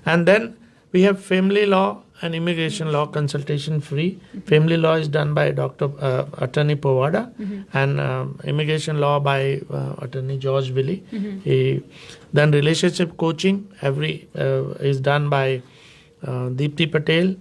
And then we have family law and immigration law consultation free. Family law is done by Dr. Attorney Povada, and immigration law by Attorney George Willie. Then relationship coaching is done by Deepthi Patel.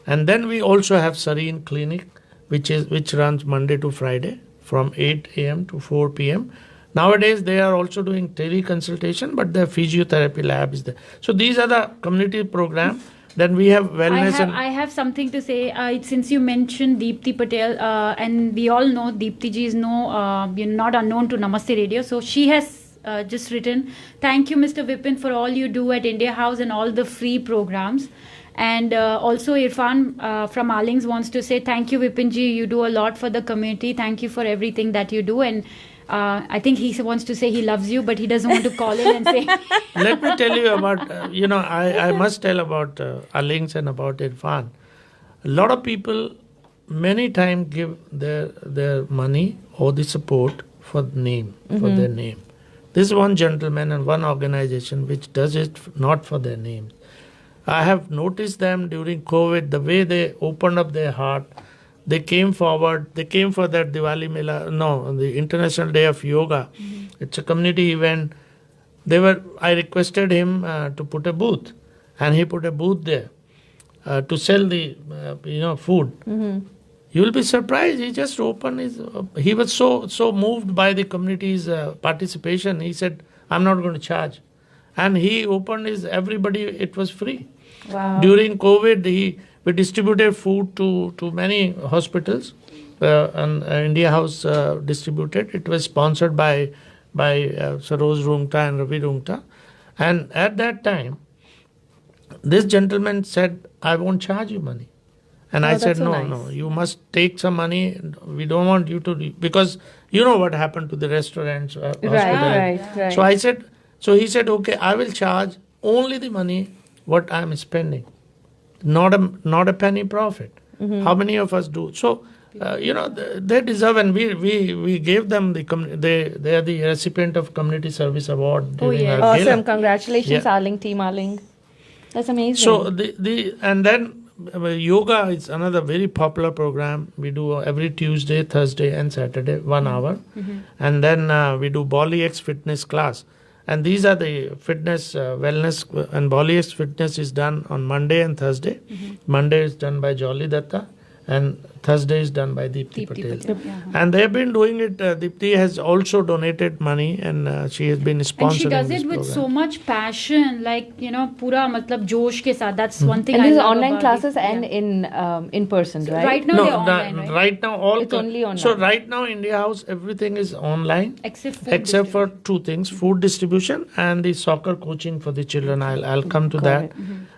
And then we also have Serene Clinic, which runs Monday to Friday from 8 a.m. to 4 p.m. Nowadays, they are also doing teleconsultation, but the physiotherapy lab is there. So these are the community program. Then we have wellness I have something to say. Since you mentioned Deepthi Patel, and we all know Deepthi ji is not unknown to Namaste Radio. So she has just written, "Thank you, Mr. Vipin, for all you do at India House and all the free programs." And also Irfan from Alings wants to say, thank you, Vipin ji. You do a lot for the community. Thank you for everything that you do. And I think he wants to say he loves you, but he doesn't want to call in and say. Let me tell you about, I must tell about Alings and about Irfan. A lot of people many times give their money or the support for the name, for their name. This is one gentleman and one organization which does it not for their name. I have noticed them during COVID, the way they opened up their heart. They came forward. They came for that Diwali Mela, the International Day of Yoga. It's a community event. I requested him to put a booth, and he put a booth there to sell the food. You will be surprised. He just opened he was so moved by the community's participation. He said, "I'm not going to charge," and he opened everybody. It was free. Wow. During COVID, we distributed food to many hospitals, and India House distributed. It was sponsored by Saroj Rungta and Ravi Rungta. And at that time, this gentleman said, "I won't charge you money." And I said, no, you must take some money. We don't want you to, because you know what happened to the restaurants. Right. So he said, okay, I will charge only the money what I am spending, not a penny profit. How many of us do? So, they deserve, and we gave them they are the recipient of Community Service Award. During our Awesome. gala. Congratulations, Yeah. Team Arling. That's amazing. So and then yoga is another very popular program. We do every Tuesday, Thursday, and Saturday, 1 hour. And then we do Bali X fitness class. And these are the fitness, wellness, and Bali X fitness is done on Monday and Thursday. Monday is done by Jolly Datta, and Thursday is done by Deepthi Patel. And they have been doing it. Deepthi has also donated money, and she has been sponsoring. And she does this it with program. so much passion, like, pura matlab josh ke saath. That's one thing And I these are love online about classes it. and in person, right? Right now they're online, right? Right now all It's only online. So right now India House everything is online Except for two things: food distribution and the soccer coaching for the children. I'll come to Got that. it.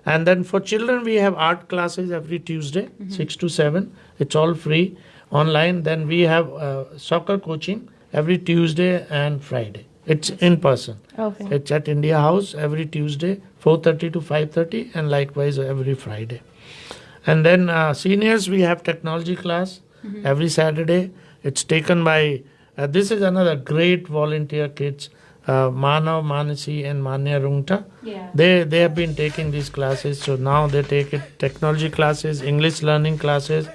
And then for children we have art classes every Tuesday, 6 to 7. It's all free online. Then we have soccer coaching every Tuesday and Friday. It's in person. Okay. It's at India House every Tuesday, 4:30 to 5:30, and likewise every Friday. And then seniors, we have technology class every Saturday. It's taken by, this is another great volunteer kids, Manav, Manasi, and Manya Rungta. Yeah. They have been taking these classes. So now they take it, technology classes, English learning classes,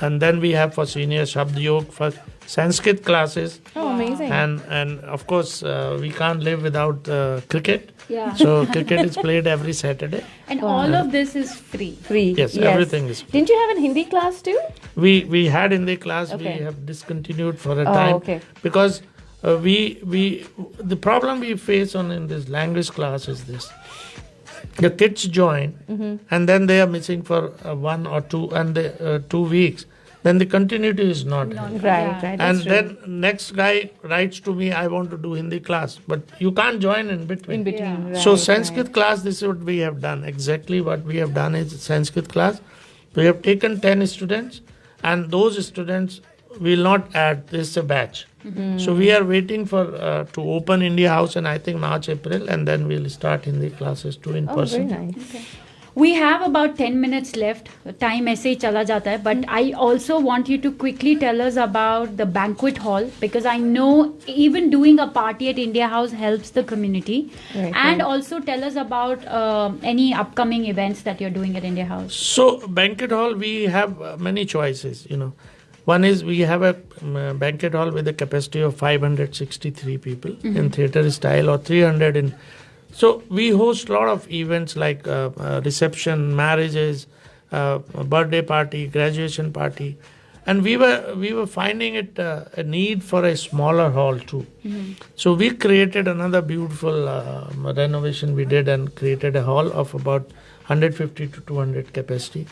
and then we have for seniors Shabd Yog, for Sanskrit classes. Oh, amazing. And of course, we can't live without cricket. Yeah. So cricket is played every Saturday. And all of this is free. Free. Yes, everything is free. Didn't you have a Hindi class too? We had in the class. Okay. We have discontinued for a Oh, time okay. because the problem we face in this language class is this: the kids join and then they are missing for 1 or 2 and 2 weeks. Then the continuity is not. held. Right. And That's true. then next guy writes to me, I want to do Hindi class, but you can't join in between. In between. Yeah. So right, Sanskrit class, this is what we have done. Exactly what we have done is Sanskrit class. We have taken 10 students, and those students will not add. This is a batch. So we are waiting for to open India House, and I think March, April, and then we'll start Hindi classes too in Oh, very person. nice. We have about 10 minutes left. Time ऐसे ही चला जाता है. But I also want you to quickly tell us about the banquet hall, because I know even doing a party at India House helps the community. Right, And right. also tell us about any upcoming events that you're doing at India House. So banquet hall, we have many choices. One is we have a banquet hall with a capacity of 563 people in theater style, or 300 in. So we host a lot of events like reception, marriages, birthday party, graduation party, and we were finding it a need for a smaller hall too. So we created another beautiful renovation we did, and created a hall of about 150 to 200 capacity.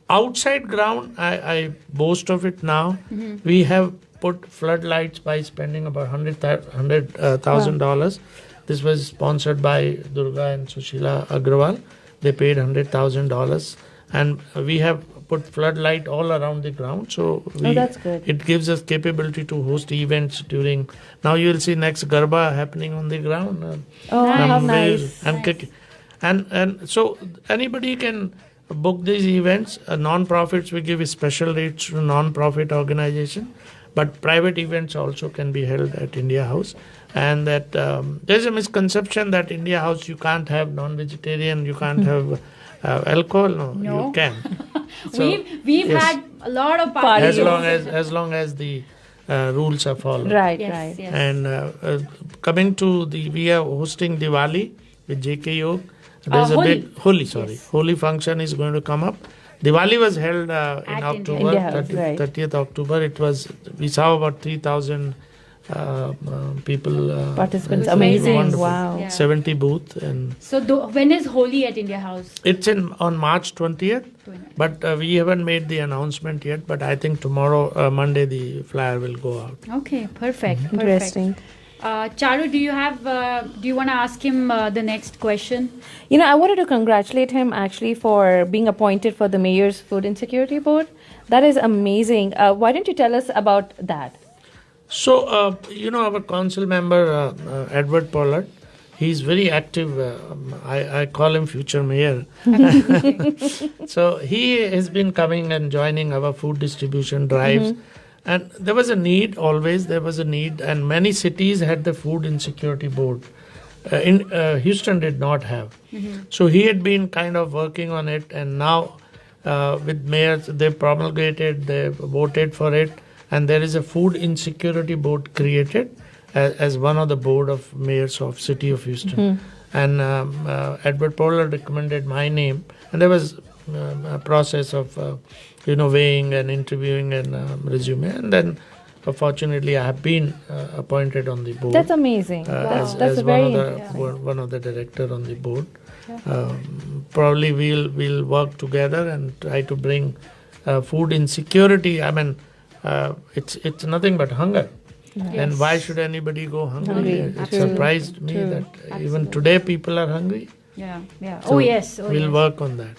Outside ground, I boast of it now. We have put floodlights by spending about $100,000. This was sponsored by Durga and Sushila Agrawal. They paid $100,000, and we have put floodlight all around the ground. So that's good. It gives us capability to host events during. Now you will see next Garba happening on the ground. Oh, how we'll- nice. And so anybody can book these events. Non-profits, we give special rates to non-profit organization, but private events also can be held at India House. And that there's a misconception that India House you can't have non-vegetarian, you can't have alcohol. No, you can. So, We've yes. had a lot of parties. as long as the rules are followed. Right. Yes, yes. And coming to we are hosting Diwali with JK Yog. There's a Holi. big Holi function is going to come up. Diwali was held in October, India House, 30th October. We saw about 3,000 people. Participants. It's Amazing. wonderful. Wow. Yeah. 70 booth, and So when is Holi at India House? it's on March 20th. But we haven't made the announcement yet. But I think tomorrow, Monday, the flyer will go out. Okay, perfect. Interesting. Charu, do you want to ask him the next question? I wanted to congratulate him actually for being appointed for the Mayor's Food Insecurity Board. That is amazing. Why don't you tell us about that? So, our council member, Edward Pollard, he's very active. I call him future mayor. So, he has been coming and joining our food distribution drives. And there was a need, and many cities had the food insecurity board. Houston did not have. So he had been kind of working on it, and now with mayors, they promulgated, they voted for it, and there is a food insecurity board created as one of the board of mayors of city of Houston. And Edward Pollard recommended my name, and there was a process of weighing and interviewing and resume, and then fortunately I have been appointed on the board. That's amazing. As one of the director on the board. Probably we'll work together and try to bring food insecurity. I mean, it's nothing but hunger. And why should anybody go hungry? It surprised me that even today people are hungry. Yeah. So we'll work on that.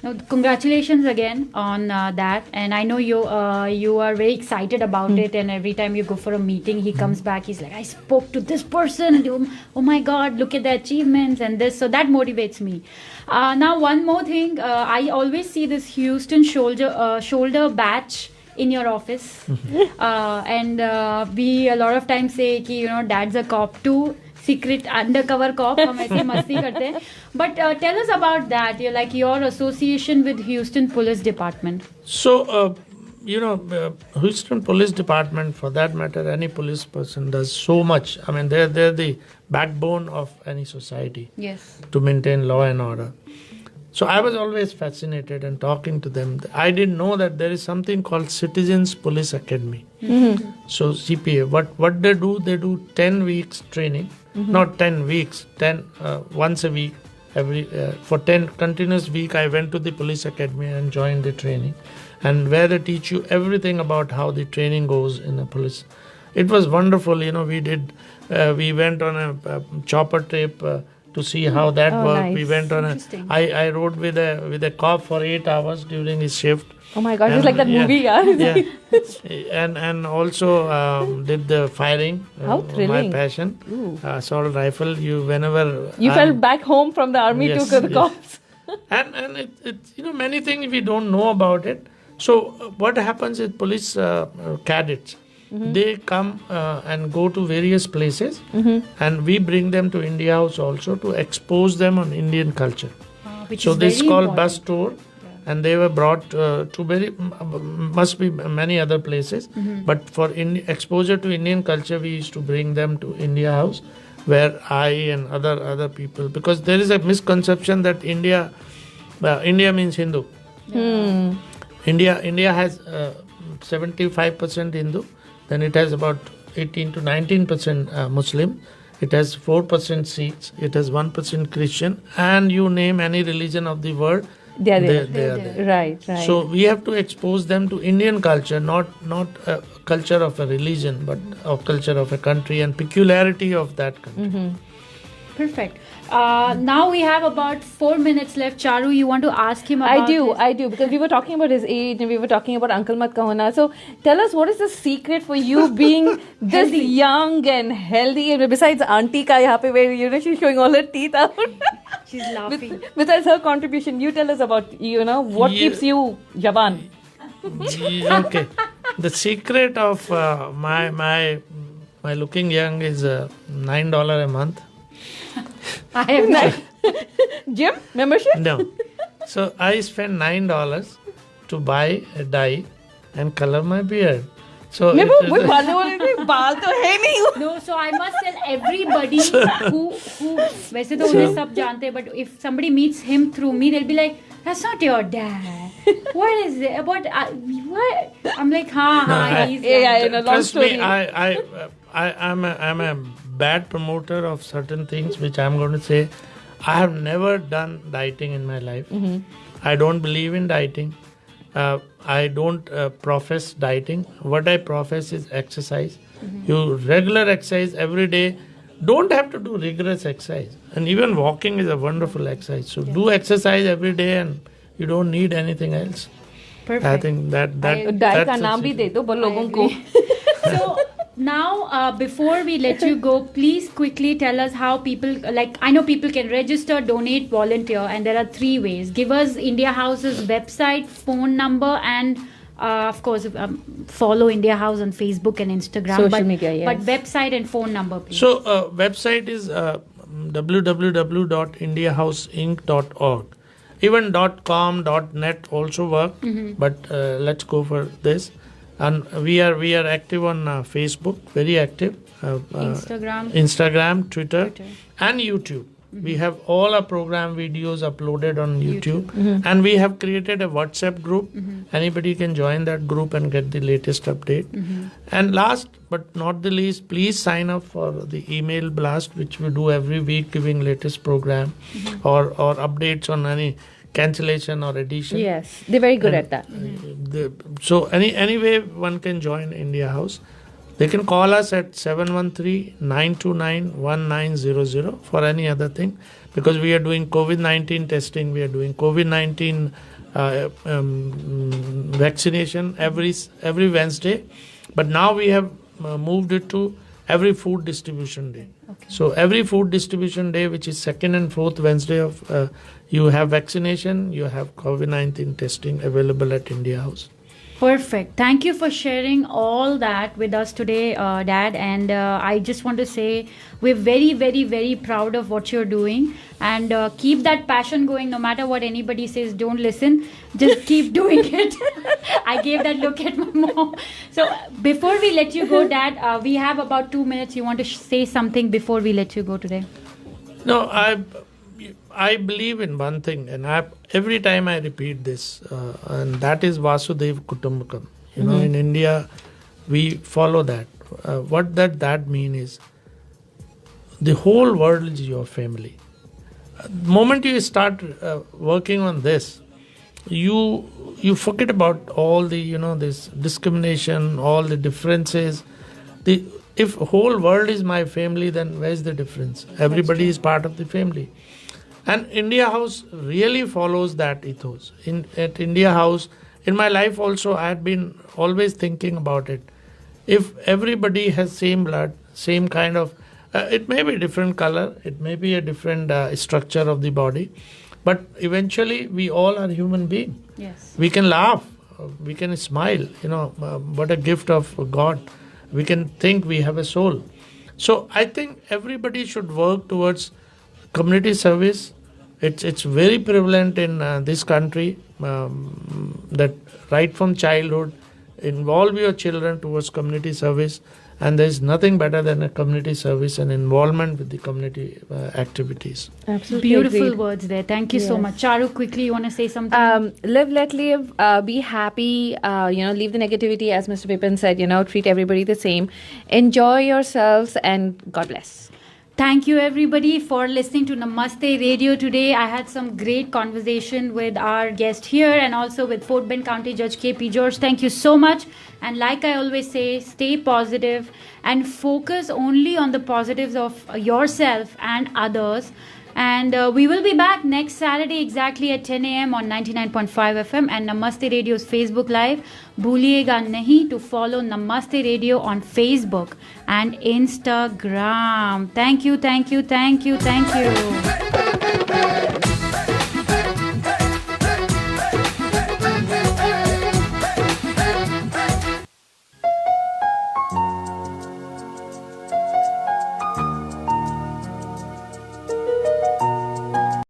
No, congratulations again on that, and I know you are very excited about it, and every time you go for a meeting, he comes back, he's like, I spoke to this person, and oh my god, look at the achievements and this, so that motivates me. Now one more thing, I always see this Houston shoulder badge in your office, and we a lot of times say ki, dad's a cop too, secret undercover cop, हम ऐसे मस्ती करते हैं. But tell us about that, your association with Houston Police Department. So, Houston Police Department, for that matter, any police person does so much. I mean, they're the backbone of any society. Yes. To maintain law and order. So I was always fascinated and talking to them. I didn't know that there is something called Citizens Police Academy. So CPA, what they do 10 weeks training, not 10 weeks, 10 once a week. For 10 continuous week, I went to the police academy and joined the training, and where they teach you everything about how the training goes in the police. It was wonderful. We went on a chopper trip to see how that worked. Nice. We went on I rode with a cop for 8 hours during his shift. Oh my god, it's like that movie, yeah. and also did the firing. How thrilling. My passion. Assault rifle. Whenever you fell back home from the army to the cops. and it's many things we don't know about it. So what happens is police cadets, they come and go to various places, and we bring them to India House also to expose them on Indian culture. So this is called bus tour. And they were brought to must be many other places. But for exposure to Indian culture, we used to bring them to India House, where I and other people, because there is a misconception that India means Hindu. India has 75% Hindu, then it has about 18 to 19% Muslim, it has 4% Sikhs, it has 1% Christian, and you name any religion of the world, they are there. Right. So we have to expose them to Indian culture, not a culture of a religion, but a culture of a country and peculiarity of that country. Perfect. Now we have about 4 minutes left. Charu, you want to ask him about I do, because we were talking about his age and we were talking about Uncle Mat Kahona. So tell us, what is the secret for you being this young and healthy? And besides Auntie ka yahan pe, where she's showing all her teeth out. She's laughing. Besides her contribution, you tell us about what keeps you jawan. Okay. The secret of my looking young is $9 a month. I have not. Gym membership? No. So I spend $9 to buy a dye and color my beard. So no, so I must tell everybody who वैसे तो उन्हें सब जानते हैं, but if somebody meets him through me, they'll be like, that's not your dad. What is it? What? I'm like, he's long story. Me, I'm a bad promoter of certain things, which I'm going to say. I have never done dieting in my life. I don't believe in dieting. I don't profess dieting. What I profess is exercise. You regular exercise every day. Don't have to do rigorous exercise. And even walking is a wonderful exercise. So do exercise every day, and you don't need anything else. Perfect. I think that diet ka naam bhi de do logon ko. So now, before we let you go, please quickly tell us how people, I know people can register, donate, volunteer, and there are 3 ways. Give us India House's website, phone number, and of course, follow India House on Facebook and Instagram. Social media, yes. But website and phone number, please. So, website is www.indiahouseinc.org. Even .com, .net also work, but let's go for this. And we are active on Facebook, very active. Instagram, Twitter, and YouTube. We have all our program videos uploaded on YouTube. And we have created a WhatsApp group. Anybody can join that group and get the latest update. And last but not the least, please sign up for the email blast, which we do every week, giving latest program or updates on any cancellation or addition. Yes, they're very good at that. So anyway, one can join India House. They can call us at 713-929-1900 for any other thing, because we are doing COVID-19 testing, we are doing COVID-19 vaccination every Wednesday, but now we have moved it to every food distribution day. So every food distribution day, which is second and fourth Wednesday of, you have vaccination, you have COVID-19 testing available at India House. Perfect. Thank you for sharing all that with us today, Dad. And I just want to say we're very, very, very proud of what you're doing. And keep that passion going. No matter what anybody says, don't listen. Just keep doing it. I gave that look at my mom. So before we let you go, Dad, we have about 2 minutes. You want to say something before we let you go today? No, I believe in one thing, and every time I repeat this, and that is Vasudev Kutumbakam. You know, in India, we follow that. What that mean is, the whole world is your family. The moment you start working on this, you forget about all the, this discrimination, all the differences. If whole world is my family, then where's the difference? Everybody is part of the family. And India House really follows that ethos. At India House, in my life also, I had been always thinking about it. If everybody has same blood, same kind of, it may be different color, it may be a different structure of the body, but eventually we all are human beings. Yes. We can laugh, we can smile, what a gift of God. We can think we have a soul. So I think everybody should work towards community service. It's very prevalent in this country, that right from childhood, involve your children towards community service, and there is nothing better than a community service and involvement with the community activities. Absolutely Beautiful agreed. words there. Thank you so much. Charu, quickly, you want to say something? Live, let live, be happy, leave the negativity, as Mr. Vipin said, treat everybody the same. Enjoy yourselves, and God bless. Thank you everybody for listening to Namaste Radio today. I had some great conversation with our guest here and also with Fort Bend County Judge KP George. Thank you so much. And like I always say, stay positive and focus only on the positives of yourself and others. And we will be back next Saturday exactly at 10 a.m. on 99.5 FM and Namaste Radio's Facebook Live. Bhuliega nahi to follow Namaste Radio on Facebook and Instagram. Thank you, thank you, thank you, thank you.